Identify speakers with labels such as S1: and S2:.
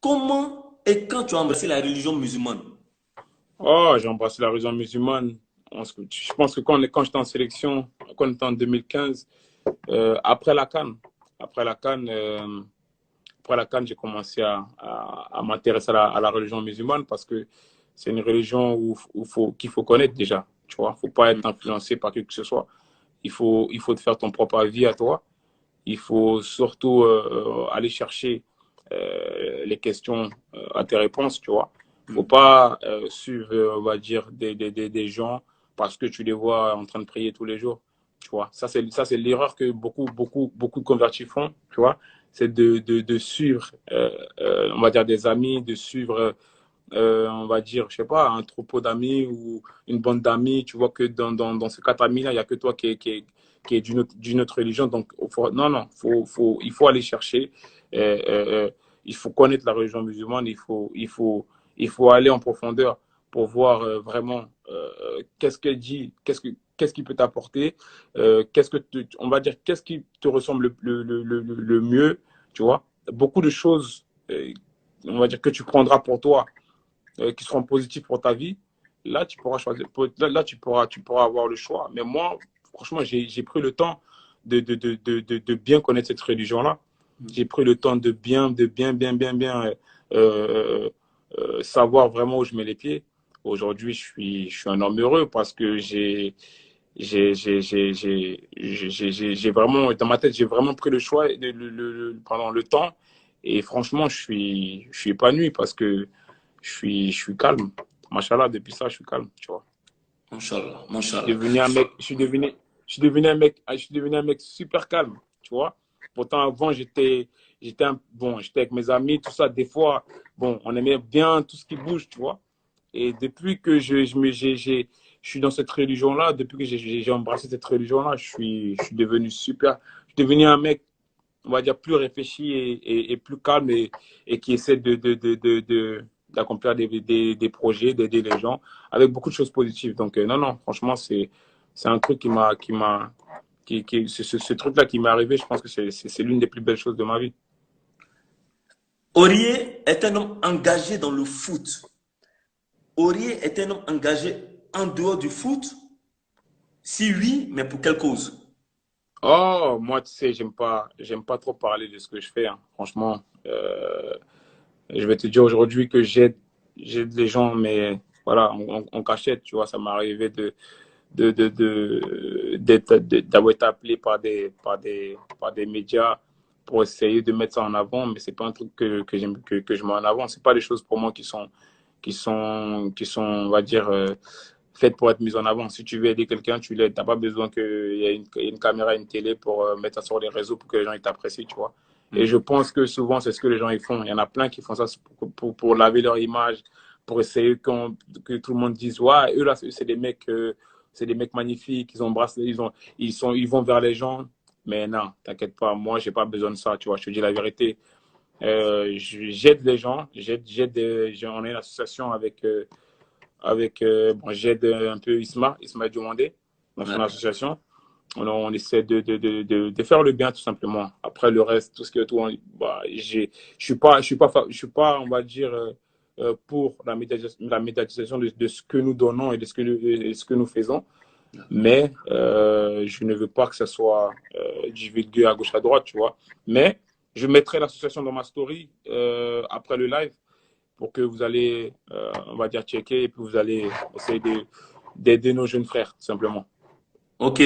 S1: Comment et quand tu as embrassé la religion musulmane?
S2: Oh, j'ai embrassé la religion musulmane. Je pense que quand j'étais en sélection, quand on était en 2015, après la CAN, après la CAN, après la CAN, j'ai commencé à m'intéresser à la religion musulmane parce que c'est une religion qu'il faut connaître déjà. Tu vois, faut pas être influencé par qui que ce soit. Il faut te faire ton propre avis à toi. Il faut surtout aller chercher les questions à tes réponses, tu vois. Faut pas suivre, on va dire, des gens parce que tu les vois en train de prier tous les jours, tu vois. Ça, c'est l'erreur que beaucoup de convertis font, tu vois. C'est de suivre, on va dire, des amis, de suivre on va dire, je sais pas, un troupeau d'amis ou une bande d'amis, tu vois que dans ces quatre amis-là, il n'y a que toi qui est d'une autre religion. Donc, non, non, il faut aller chercher, euh, euh, euh, il faut connaître la religion musulmane, il faut aller en profondeur pour voir vraiment qu'est-ce qu'elle dit, qu'est-ce qui peut t'apporter, on va dire, qu'est-ce qui te ressemble le mieux, tu vois. Beaucoup de choses, on va dire, que tu prendras pour toi qui seront positifs pour ta vie, là, tu pourras choisir. Là, tu pourras avoir le choix. Mais moi, franchement, j'ai pris le temps de bien connaître cette religion-là. J'ai pris le temps de bien euh, savoir vraiment où je mets les pieds. Aujourd'hui, je suis un homme heureux parce que j'ai vraiment, dans ma tête, j'ai vraiment pris le choix, pendant le temps. Et franchement, je suis épanoui parce que je suis calme. Machallah, depuis ça, je suis calme, tu vois.
S1: Mashallah,
S2: Je suis
S1: mashallah.
S2: devenu un mec, je suis devenu un mec super calme, tu vois. Pourtant, avant, j'étais avec mes amis, tout ça. Des fois, bon, on aimait bien tout ce qui bouge, tu vois. Et depuis que je suis dans cette religion-là, depuis que j'ai embrassé cette religion-là, je suis devenu super. Je suis devenu un mec, on va dire, plus réfléchi et plus calme et qui essaie d'accomplir des projets, d'aider les gens avec beaucoup de choses positives. Donc, non, non, franchement, c'est un truc ce truc-là qui m'est arrivé, je pense que c'est l'une des plus belles choses de ma vie.
S1: Aurier est un homme engagé dans le foot. Aurier est un homme engagé en dehors du foot. Si oui, mais pour quelle cause?
S2: Oh, moi, tu sais, j'aime pas trop parler de ce que je fais, hein. Franchement, je vais te dire aujourd'hui que j'aide les gens, mais voilà, en cachette, tu vois, ça m'est arrivé d'avoir été appelé par des médias pour essayer de mettre ça en avant, mais c'est pas un truc que je mets en avant. C'est pas des choses pour moi qui sont, on va dire, faites pour être mises en avant. Si tu veux aider quelqu'un, tu l'aides. T'as pas besoin qu'il y ait une caméra, une télé pour mettre ça sur les réseaux pour que les gens ils t'apprécient, tu vois. Et je pense que souvent, c'est ce que les gens ils font. Il y en a plein qui font ça pour laver leur image, pour essayer que tout le monde dise, ouais, eux là, c'est des mecs magnifiques, ils embrassent, ils vont vers les gens. Mais non, t'inquiète pas, moi, j'ai pas besoin de ça, tu vois. Je te dis la vérité. J'aide les gens, on est une association bon, j'aide un peu Isma Diomandé dans son
S1: Ouais.
S2: association. On essaie de faire le bien tout simplement. Après le reste, tout ce qui est autour, bah, je suis pas, on va dire, pour la médiatisation de ce que nous donnons et de ce que nous faisons. Mais je ne veux pas que ça soit divulgué à gauche à droite, tu vois. Mais je mettrai l'association dans ma story après le live pour que vous allez, on va dire, checker et puis vous allez essayer d'aider nos jeunes frères, tout simplement.
S1: Ok.